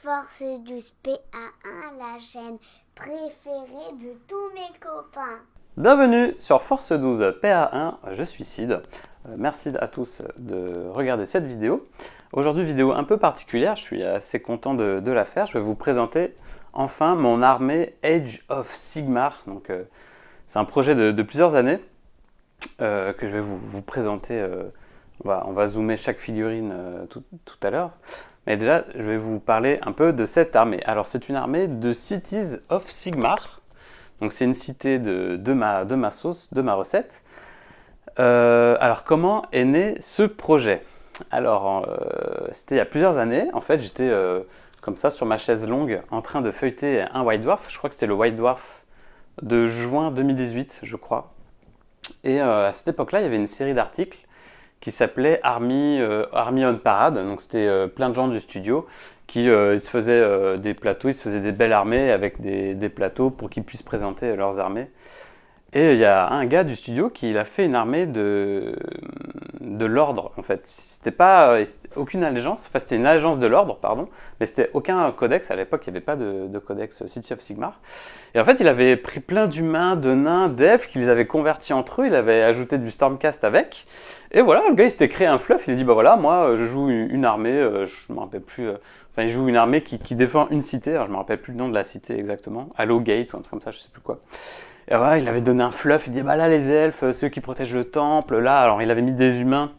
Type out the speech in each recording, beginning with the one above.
Force 12 PA1, la chaîne préférée de tous mes copains. Bienvenue sur Force 12 PA1, je suis Sid. Merci à tous de regarder cette vidéo. Aujourd'hui, vidéo un peu particulière, je suis assez content de la faire. Je vais vous présenter enfin mon armée Age of Sigmar. C'est un projet de plusieurs années que je vais vous présenter. On va zoomer chaque figurine tout à l'heure. Mais déjà, je vais vous parler un peu de cette armée. Alors, c'est une armée de Cities of Sigmar. Donc, c'est une cité de ma sauce, de ma recette. Alors, comment est né ce projet? Alors, c'était il y a plusieurs années. En fait, j'étais comme ça sur ma chaise longue en train de feuilleter un White Dwarf. Je crois que c'était le White Dwarf de juin 2018, je crois. Et à cette époque-là, il y avait une série d'articles qui s'appelait Army on Parade. Donc c'était plein de gens du studio qui ils se faisaient des plateaux, ils se faisaient des belles armées avec des plateaux pour qu'ils puissent présenter leurs armées. Et il y a un gars du studio qui a fait une armée de l'ordre, en fait. C'était pas aucune allégeance, enfin c'était une allégeance de l'ordre, pardon, mais c'était aucun codex. À l'époque, il n'y avait pas de codex City of Sigmar. Et en fait, il avait pris plein d'humains, de nains, d'elfes, qu'il les avait convertis entre eux, il avait ajouté du Stormcast avec. Et voilà, le gars, il s'était créé un fluff, il a dit, bah voilà, moi, je joue une armée, je me rappelle plus, enfin, il joue une armée qui défend une cité, alors je me rappelle plus le nom de la cité exactement, Hallowgate ou un truc comme ça, je sais plus quoi. Et voilà, il avait donné un fluff, il dit bah là les elfes, ceux qui protègent le temple, là, alors il avait mis des humains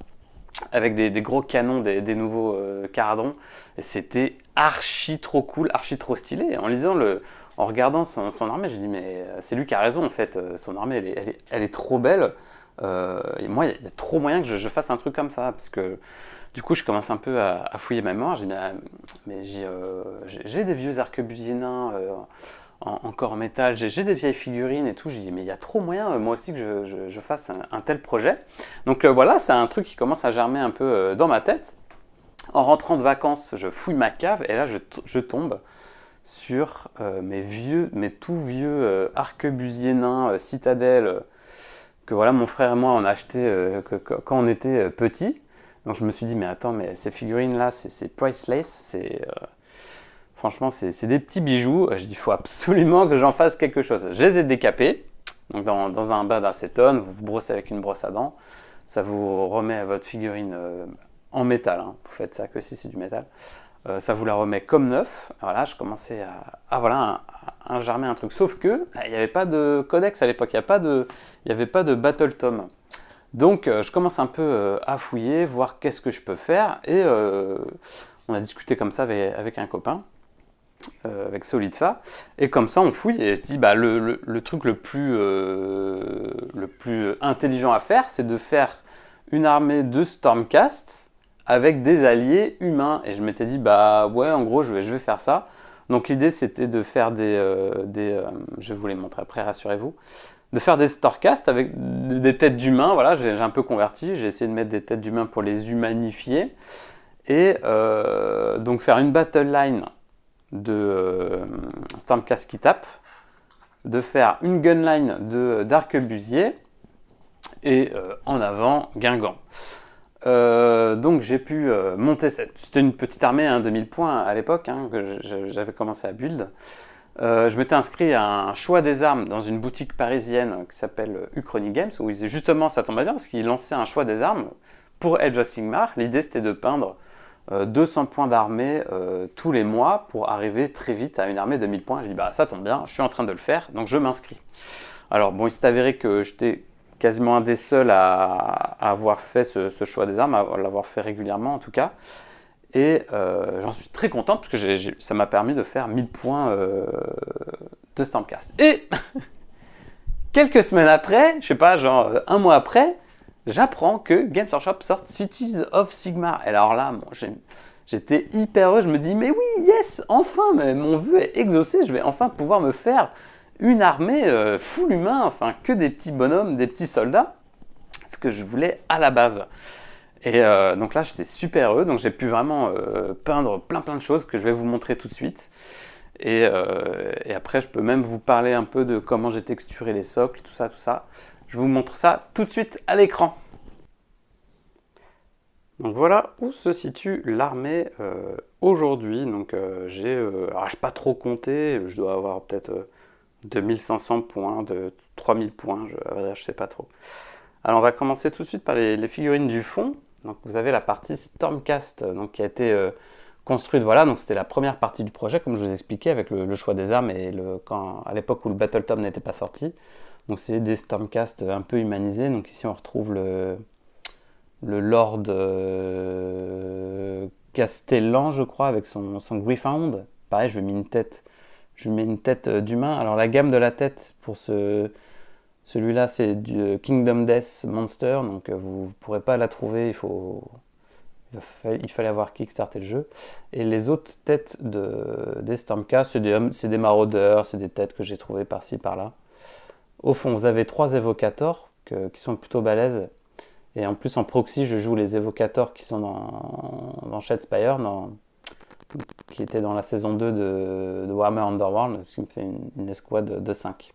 avec des gros canons, des nouveaux caradrons, et c'était archi trop cool, archi trop stylé. Et en regardant son armée, j'ai dit mais c'est lui qui a raison en fait, son armée elle est trop belle, et moi il y a trop moyen que je fasse un truc comme ça, parce que du coup je commence un peu à fouiller ma mémoire, j'ai dit mais j'ai des vieux arquebusiers nains, encore en métal, j'ai des vieilles figurines et tout, j'ai dit mais il y a trop moyen moi aussi que je fasse un tel projet. Donc voilà, c'est un truc qui commence à germer un peu dans ma tête. En rentrant de vacances, je fouille ma cave et là je tombe sur mes tout vieux arquebusiers nains citadelle que voilà mon frère et moi on a acheté quand on était petits. Donc je me suis dit mais attends, mais ces figurines là c'est priceless, franchement, c'est des petits bijoux. Je dis, il faut absolument que j'en fasse quelque chose. Je les ai décapés. Donc, dans un bain d'acétone, vous vous brossez avec une brosse à dents. Ça vous remet votre figurine en métal. Hein. Vous faites ça que si c'est du métal. Ça vous la remet comme neuf. Voilà, je commençais à germer un truc. Sauf que il n'y avait pas de codex à l'époque. Il n'y avait pas de Battle Tome. Donc, je commence un peu à fouiller, voir qu'est-ce que je peux faire. Et on a discuté comme ça avec un copain. Avec Solidfa, et comme ça on fouille et je dis bah le truc le plus intelligent à faire, c'est de faire une armée de Stormcast avec des alliés humains. Et je m'étais dit bah ouais, en gros je vais faire ça. Donc l'idée c'était de faire je vais vous les montrer après, rassurez-vous, de faire des Stormcast avec des têtes d'humains. Voilà, j'ai un peu converti, j'ai essayé de mettre des têtes d'humains pour les humanifier, et donc faire une battle line de Stormcast qui tape, de faire une gunline d'arquebusier et en avant Guingamp. Donc j'ai pu monter c'était une petite armée, 2000 points à l'époque, que j'avais commencé à build. Je m'étais inscrit à un choix des armes dans une boutique parisienne qui s'appelle Uchronie Games, où justement ça tombait bien parce qu'ils lançaient un choix des armes pour Age of Sigmar. L'idée c'était de peindre 200 points d'armée tous les mois pour arriver très vite à une armée de 1000 points. J'ai dit bah ça tombe bien, je suis en train de le faire, donc je m'inscris. Alors bon, il s'est avéré que j'étais quasiment un des seuls à avoir fait ce choix des armes, à l'avoir fait régulièrement en tout cas. Et j'en suis très content parce que ça m'a permis de faire 1000 points de Stormcast. Et quelques semaines après, je sais pas, genre un mois après, j'apprends que Games Workshop sort Cities of Sigmar. Et alors là, j'étais hyper heureux. Je me dis, mais oui, yes, enfin, mon vœu est exaucé. Je vais enfin pouvoir me faire une armée full humain, enfin, que des petits bonhommes, des petits soldats. Ce que je voulais à la base. Et donc là, j'étais super heureux. Donc j'ai pu vraiment peindre plein de choses que je vais vous montrer tout de suite. Et après, je peux même vous parler un peu de comment j'ai texturé les socles, tout ça. Je vous montre ça tout de suite à l'écran. Donc voilà où se situe l'armée aujourd'hui. Donc alors j'ai pas trop compté, je dois avoir peut-être 2500 points, 3000 points, à vrai dire, je sais pas trop. Alors on va commencer tout de suite par les figurines du fond. Donc vous avez la partie Stormcast donc, qui a été construite, voilà, donc c'était la première partie du projet comme je vous expliquais avec le choix des armes et à l'époque où le Battletome n'était pas sorti. Donc c'est des Stormcast un peu humanisés. Donc ici on retrouve le Lord Castellan, je crois, avec son Gryph-hound. Pareil, je lui mets une tête d'humain. Alors la gamme de la tête pour celui-là, c'est du Kingdom Death Monster, donc vous ne pourrez pas la trouver, il fallait avoir kickstarté le jeu. Et les autres têtes des Stormcast, c'est des maraudeurs, c'est des têtes que j'ai trouvées par-ci, par-là. Au fond, vous avez 3 évocators qui sont plutôt balèzes. Et en plus, en proxy, je joue les évocators qui sont dans Shadespire, qui était dans la saison 2 de Warhammer Underworld, ce qui me fait une escouade de 5.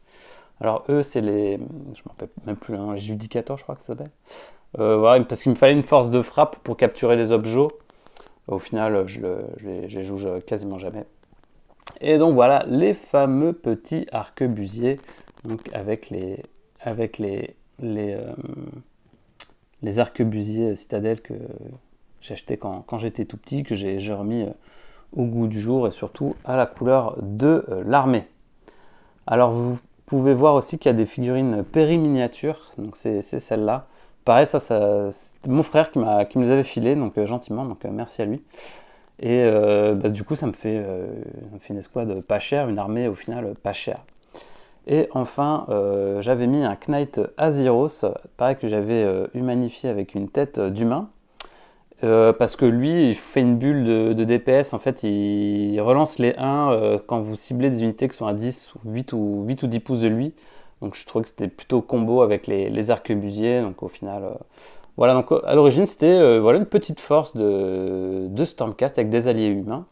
Alors eux, c'est je ne me rappelle même plus, hein, les Judicators, je crois que ça s'appelle. Voilà, parce qu'il me fallait une force de frappe pour capturer les objets. Au final, je les joue quasiment jamais. Et donc voilà, les fameux petits arquebusiers, donc avec les arquebusiers citadelles que j'ai acheté quand j'étais tout petit, que j'ai remis au goût du jour et surtout à la couleur de l'armée. Alors vous pouvez voir aussi qu'il y a des figurines périminiatures, donc c'est celle-là. Pareil, ça c'est mon frère qui me les avait filées, donc gentiment, donc merci à lui. Et du coup ça me fait une escouade pas chère, une armée au final pas chère. Et enfin, j'avais mis un Knight Azyros, pareil que j'avais humanifié avec une tête d'humain. Parce que lui, il fait une bulle de DPS, en fait, il relance les 1 quand vous ciblez des unités qui sont à 10 ou 8 ou 10 pouces de lui. Donc je trouvais que c'était plutôt combo avec les arquebusiers, donc au final... voilà, donc à l'origine, c'était voilà, une petite force de Stormcast avec des alliés humains.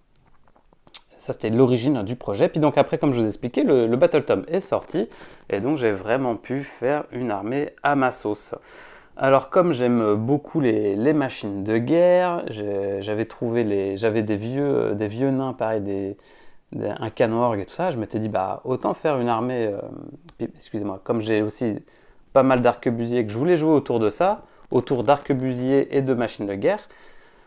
Ça, c'était l'origine du projet. Puis donc après, comme je vous expliquais, le Battletome est sorti. Et donc, j'ai vraiment pu faire une armée à ma sauce. Alors, comme j'aime beaucoup les machines de guerre, j'avais des vieux nains, pareil, un canon-orgue et tout ça. Je m'étais dit, bah, autant faire une armée... excusez-moi, comme j'ai aussi pas mal d'arquebusiers que je voulais jouer autour de ça, autour d'arquebusiers et de machines de guerre.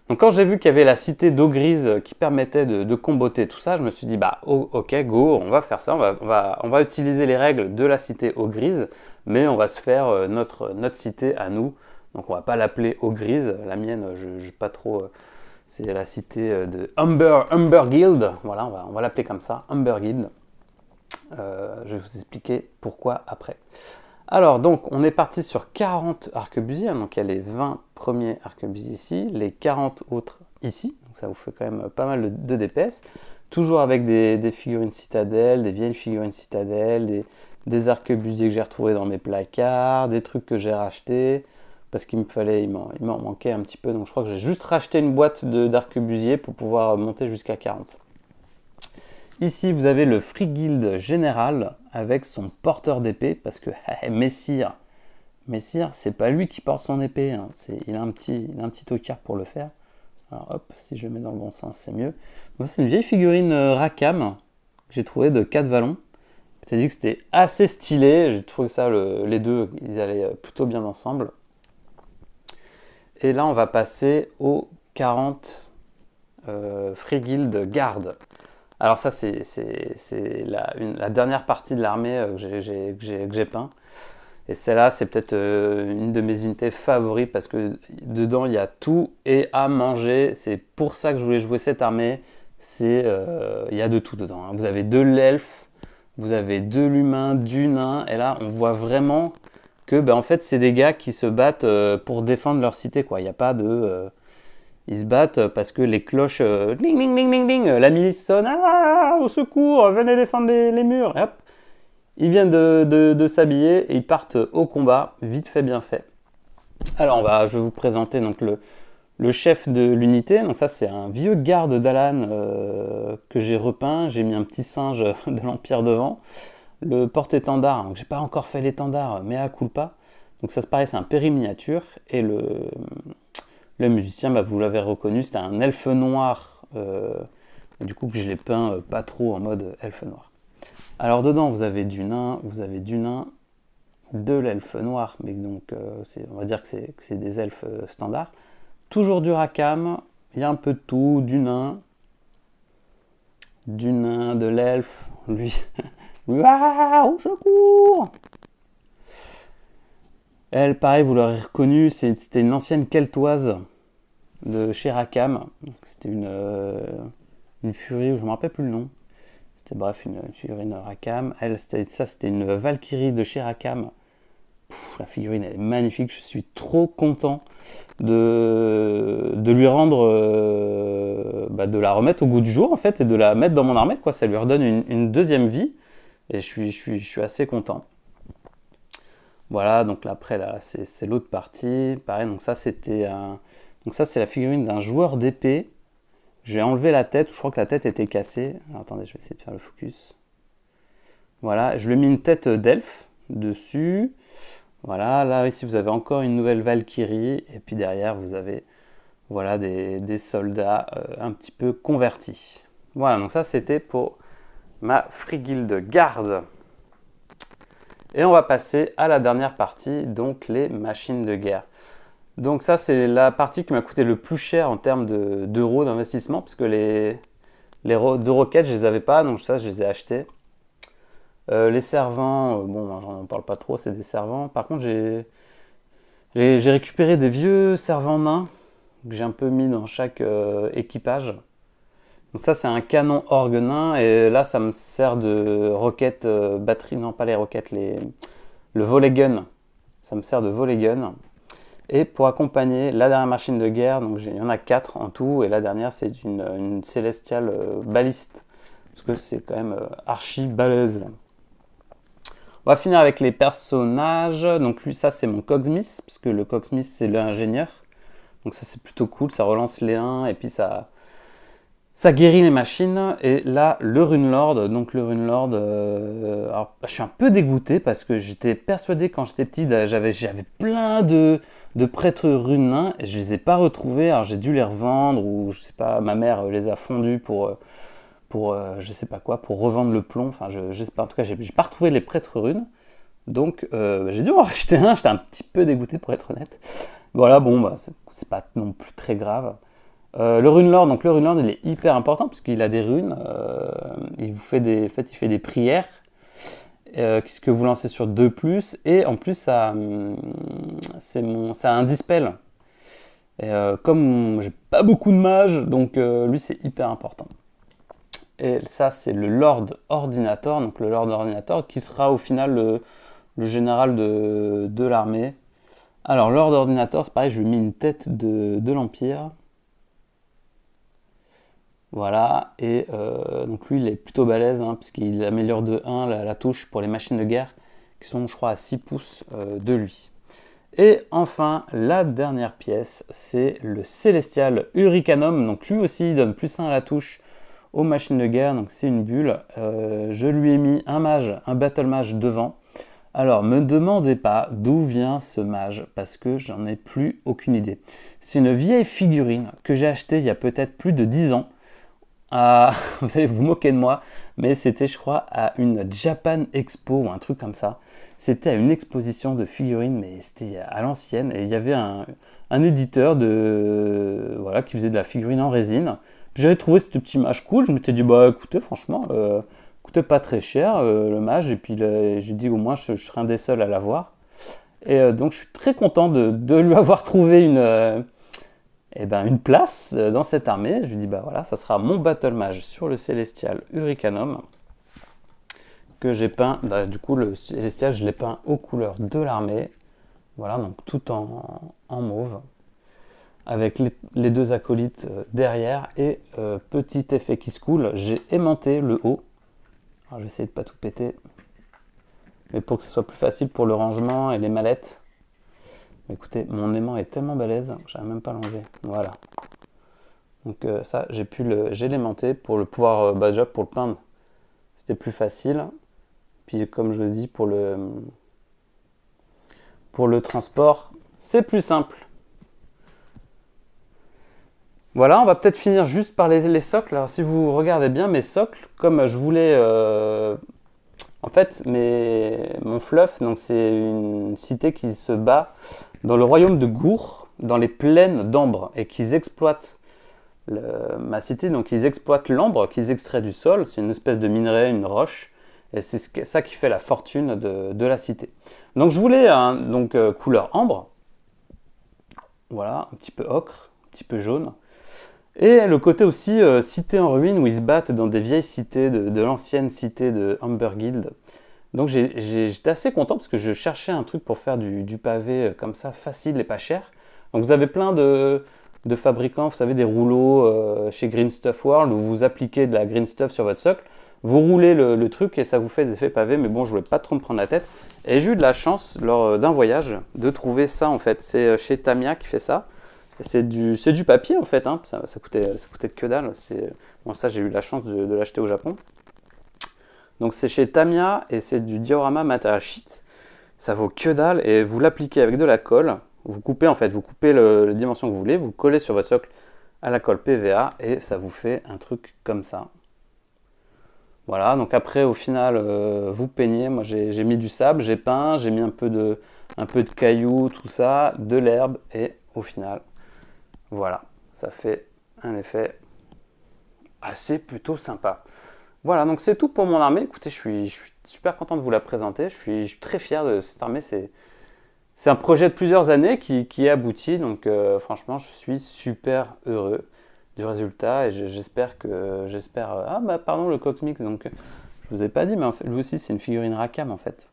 Donc quand j'ai vu qu'il y avait la cité d'eau grise qui permettait de comboter tout ça, je me suis dit bah ok go, on va faire ça, on va utiliser les règles de la cité eau grise, mais on va se faire notre cité à nous. Donc on va pas l'appeler eau grise, la mienne je pas trop, c'est la cité de Humber Guild, voilà on va l'appeler comme ça, Humber Guild. Je vais vous expliquer pourquoi après. Alors, donc, on est parti sur 40 arquebusiers. Donc, il y a les 20 premiers arquebusiers ici, les 40 autres ici. Donc, ça vous fait quand même pas mal de DPS. Toujours avec des figurines citadelles, des vieilles figurines citadelles, des arquebusiers que j'ai retrouvés dans mes placards, des trucs que j'ai rachetés. Parce qu'il m'en manquait un petit peu. Donc, je crois que j'ai juste racheté une boîte d'arquebusiers pour pouvoir monter jusqu'à 40. Ici, vous avez le Free Guild général avec son porteur d'épée, parce que Messire, c'est pas lui qui porte son épée, hein. Il a un petit tocard pour le faire. Alors hop, si je le mets dans le bon sens, c'est mieux. Donc ça, c'est une vieille figurine Rackham que j'ai trouvée de 4 vallons. Je t'ai dit que c'était assez stylé, j'ai trouvé que ça, les deux, ils allaient plutôt bien ensemble. Et là, on va passer aux 40 Free Guild Guard. Alors ça, c'est la dernière partie de l'armée que j'ai peint. Et celle-là, c'est peut-être une de mes unités favorites parce que dedans, il y a tout et à manger. C'est pour ça que je voulais jouer cette armée. Il y a de tout dedans, hein. Vous avez de l'elfe, vous avez de l'humain, du nain. Et là, on voit vraiment que en fait, c'est des gars qui se battent pour défendre leur cité, quoi. Il n'y a pas de... Ils se battent parce que les cloches, ding, ding, ding, ding, ding, la milice sonne, au secours, venez défendre les murs. Et hop, ils viennent de s'habiller et ils partent au combat, vite fait, bien fait. Alors, je vais vous présenter donc le chef de l'unité. Donc ça, c'est un vieux garde d'Alan que j'ai repeint. J'ai mis un petit singe de l'Empire devant. Le porte-étendard, donc j'ai pas encore fait l'étendard, mais à culpa. Donc ça, c'est pareil, c'est un périminiature. Et Le musicien, bah, vous l'avez reconnu, c'était un elfe noir. Du coup, que je l'ai peint pas trop en mode elfe noir. Alors dedans, vous avez du nain, de l'elfe noir, mais donc on va dire que c'est des elfes standards. Toujours du Rackham, il y a un peu de tout, du nain, de l'elfe, lui, waouh, je cours. Elle, pareil, vous l'aurez reconnu, c'était une ancienne keltoise de chez Rackham. C'était une furie, je ne me rappelle plus le nom. C'était bref, une figurine Rackham. Elle, c'était une Valkyrie de chez Rackham. La figurine, elle est magnifique. Je suis trop content de lui rendre, de la remettre au goût du jour en fait, et de la mettre dans mon armée, quoi. Ça lui redonne une deuxième vie, et je suis assez content. Voilà, donc là, après là, c'est l'autre partie. Pareil, donc ça c'est la figurine d'un joueur d'épée. J'ai enlevé la tête, je crois que la tête était cassée. Alors, attendez, je vais essayer de faire le focus. Voilà, je lui ai mis une tête d'elfe dessus. Voilà, là ici vous avez encore une nouvelle Valkyrie, et puis derrière vous avez voilà, des soldats un petit peu convertis. Voilà, donc ça c'était pour ma Friguilde garde. Et on va passer à la dernière partie, donc les machines de guerre. Donc ça c'est la partie qui m'a coûté le plus cher en termes d'euros d'investissement, parce que les deux roquettes je les avais pas, donc ça je les ai achetés. Les servants, bon, j'en parle pas trop, c'est des servants. Par contre, j'ai récupéré des vieux servants nains que j'ai un peu mis dans chaque équipage. Donc ça, c'est un canon orgue nain, et là, ça me sert de roquette batterie, non pas les roquettes, le volley gun. Ça me sert de volley gun. Et pour accompagner la dernière machine de guerre, donc il y en a 4 en tout, et la dernière, c'est une célestiale baliste, parce que c'est quand même archi balèze. On va finir avec les personnages. Donc lui, ça c'est mon Cogsmith, parce que le Cogsmith c'est l'ingénieur. Donc ça c'est plutôt cool, ça relance les 1 et puis ça guérit les machines. Et là, le Runelord. Donc le Runelord, alors je suis un peu dégoûté parce que j'étais persuadé quand j'étais petit, j'avais plein de prêtres runes nains et je les ai pas retrouvés. Alors j'ai dû les revendre, ou je sais pas, ma mère les a fondus pour je sais pas quoi, pour revendre le plomb. Enfin, je sais pas, en tout cas, j'ai pas retrouvé les prêtres runes. Donc, j'ai dû en racheter un. J'étais un petit peu dégoûté, pour être honnête. Voilà, bon, bah, c'est pas non plus très grave. Le Runelord, donc le Runelord, il est hyper important parce qu'il a des runes. Il fait des prières. Qu'est-ce que vous lancez sur 2+, et en plus, ça a un dispel. Et comme j'ai pas beaucoup de mages, donc lui, c'est hyper important. Et ça, c'est le Lord Ordinator, donc le Lord Ordinator, qui sera au final le général de l'armée. Alors, Lord Ordinator, c'est pareil, je lui ai mis une tête de l'Empire. Voilà, et donc lui, il est plutôt balèze, hein, puisqu'il améliore de 1 la touche pour les machines de guerre, qui sont, je crois, à 6 pouces de lui. Et enfin, la dernière pièce, c'est le Célestial Hurricanum. Donc lui aussi, il donne +1 à la touche aux machines de guerre, donc c'est une bulle. Je lui ai mis un mage, un battle mage devant. Alors, me demandez pas d'où vient ce mage, parce que j'en ai plus aucune idée. C'est une vieille figurine que j'ai achetée il y a peut-être plus de 10 ans. Vous allez vous moquer de moi, mais c'était, je crois, à une Japan Expo ou un truc comme ça. C'était à une exposition de figurines, mais c'était à l'ancienne, et il y avait un éditeur voilà, qui faisait de la figurine en résine. J'avais trouvé ce petit mage cool, je m'étais dit, bah écoutez, franchement, coûtait pas très cher le mage, et puis j'ai dit au moins je serai un des seuls à l'avoir. Et donc je suis très content de lui avoir trouvé une place dans cette armée. Je lui dis, bah voilà, ça sera mon battle mage sur le Célestial Hurricanum, que j'ai peint, du coup le Célestial je l'ai peint aux couleurs de l'armée, voilà, donc tout en mauve, avec les deux acolytes derrière, et petit effet qui se coule, j'ai aimanté le haut. Alors je vais essayer de ne pas tout péter, mais pour que ce soit plus facile pour le rangement et les mallettes. Écoutez, mon aimant est tellement balèze que j'arrive même pas à l'enlever. Voilà. Donc ça, j'ai l'aimanté pour le pouvoir déjà pour le peindre, c'était plus facile. Puis comme je le dis, pour le transport, c'est plus simple. Voilà, on va peut-être finir juste par les socles. Alors si vous regardez bien mes socles, comme je voulais... en fait, mon fluff, donc c'est une cité qui se bat dans le royaume de Gour, dans les plaines d'ambre, et qu'ils exploitent ma cité, donc ils exploitent l'ambre qu'ils extraient du sol. C'est une espèce de minerai, une roche, et c'est ça qui fait la fortune de la cité. Donc je voulais couleur ambre, voilà, un petit peu ocre, un petit peu jaune. Et le côté aussi cité en ruine où ils se battent dans des vieilles cités de l'ancienne cité de Amberguild. Donc j'étais assez content parce que je cherchais un truc pour faire du pavé comme ça, facile et pas cher. Donc vous avez plein de fabricants, vous savez, des rouleaux chez Green Stuff World où vous appliquez de la Green Stuff sur votre socle, vous roulez le truc et ça vous fait des effets pavés, mais bon, je voulais pas trop me prendre la tête. Et j'ai eu de la chance lors d'un voyage de trouver ça en fait. C'est chez Tamiya qui fait ça. C'est du papier en fait, hein. Ça coûtait que dalle. Bon, ça j'ai eu la chance de l'acheter au Japon. Donc c'est chez Tamiya et c'est du diorama material sheet. Ça vaut que dalle et vous l'appliquez avec de la colle. Vous coupez les dimensions que vous voulez, vous collez sur votre socle à la colle PVA et ça vous fait un truc comme ça. Voilà, donc après au final vous peignez. Moi j'ai mis du sable, j'ai peint, j'ai mis un peu de cailloux, tout ça, de l'herbe et au final, voilà, ça fait un effet assez plutôt sympa. Voilà, donc c'est tout pour mon armée. Écoutez, je suis super content de vous la présenter. Je suis très fier de cette armée. C'est un projet de plusieurs années qui est abouti. Donc franchement, je suis super heureux du résultat et j'espère ah bah pardon, le Cox Mix. Donc je vous ai pas dit, mais en fait, lui aussi c'est une figurine Rackham en fait.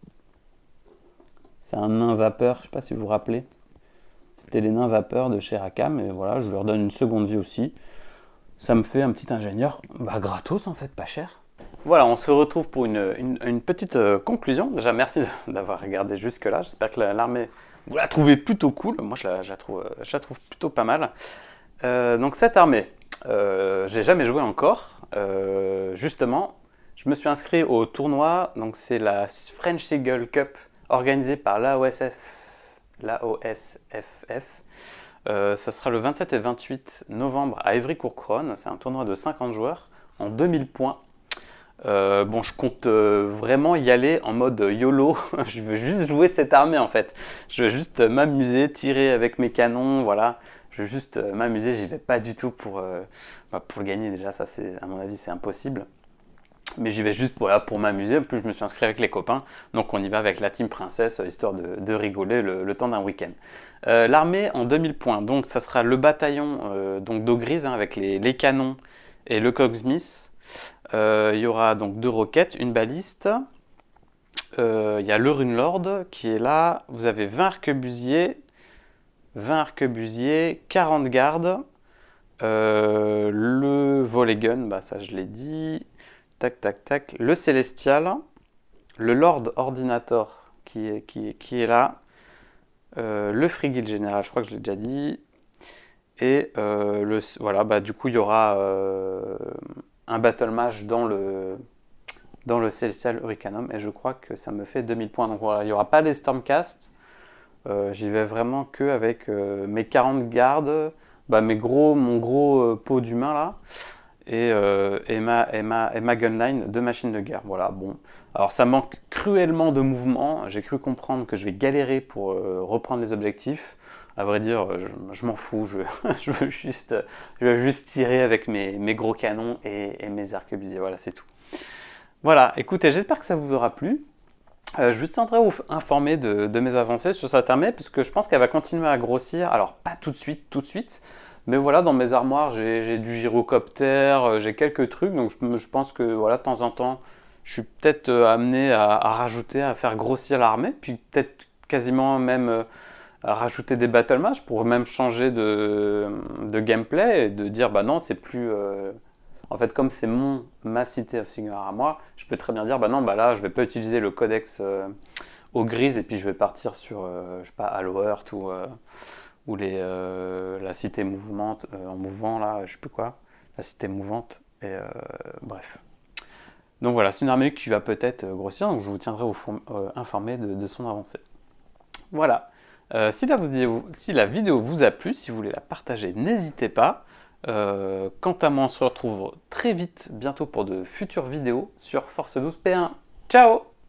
C'est un nain vapeur. Je sais pas si vous vous rappelez. C'était les nains vapeur de chez Rackham et voilà, je leur donne une seconde vie aussi. Ça me fait un petit ingénieur, gratos en fait, pas cher. Voilà, on se retrouve pour une petite conclusion. Déjà, merci d'avoir regardé jusque-là. J'espère que l'armée, vous la trouvez plutôt cool. Moi, je la trouve plutôt pas mal. Donc cette armée, j'ai jamais joué encore. Justement, je me suis inscrit au tournoi. Donc c'est la French Seagull Cup organisée par l'AOSFF. Ça sera le 27 et 28 novembre à Évry-Courcouronnes. C'est un tournoi de 50 joueurs en 2000 points. Bon, je compte vraiment y aller en mode YOLO. Je veux juste jouer cette armée en fait. Je veux juste m'amuser, tirer avec mes canons, voilà. Je veux juste m'amuser. J'y vais pas du tout pour le gagner. Déjà, ça, à mon avis, c'est impossible. Mais j'y vais juste voilà, pour m'amuser. En plus, je me suis inscrit avec les copains. Donc, on y va avec la team princesse, histoire de rigoler le temps d'un week-end. L'armée en 2000 points. Donc, ça sera le bataillon d'eau grise avec les canons et le cogsmith. Il y aura donc 2 roquettes, une baliste. Il y a le Runelord qui est là. Vous avez 20 arquebusiers, 40 gardes. Le volley gun, ça je l'ai dit. Tac, tac, tac. Le Célestial, le Lord Ordinator qui est là, le Frigil Général, je crois que je l'ai déjà dit, et voilà, du coup il y aura un Battle Mage dans le Celestial Hurricanum, et je crois que ça me fait 2000 points. Donc voilà, il n'y aura pas les Stormcast, j'y vais vraiment que avec mes 40 gardes, mon gros pot d'humain là, et ma gunline de machine de guerre. Voilà, bon. Alors ça manque cruellement de mouvement. J'ai cru comprendre que je vais galérer pour reprendre les objectifs. À vrai dire, je m'en fous. Je veux juste tirer avec mes gros canons et mes arquebusiers. Voilà, c'est tout. Voilà, écoutez, j'espère que ça vous aura plu. Je vous tiendrai informé de mes avancées sur cette armée, puisque je pense qu'elle va continuer à grossir. Alors, pas tout de suite. Mais voilà, dans mes armoires, j'ai du gyrocoptère, j'ai quelques trucs. Donc, je pense que voilà, de temps en temps, je suis peut-être amené à rajouter, à faire grossir l'armée. Puis peut-être quasiment même à rajouter des battle match pour même changer de gameplay et de dire, non, c'est plus... En fait, comme c'est ma City of Sigmar à moi, je peux très bien dire, non, là, je vais pas utiliser le codex au grise et puis je vais partir sur, je sais pas, Halo Earth ou la cité mouvante, en mouvant, là, je sais plus quoi, la cité mouvante, et bref. Donc voilà, c'est une armée qui va peut-être grossir, donc je vous tiendrai informé de son avancée. Voilà. Si la vidéo vous a plu, si vous voulez la partager, n'hésitez pas. Quant à moi, on se retrouve très vite, bientôt pour de futures vidéos sur Force 12 P1. Ciao!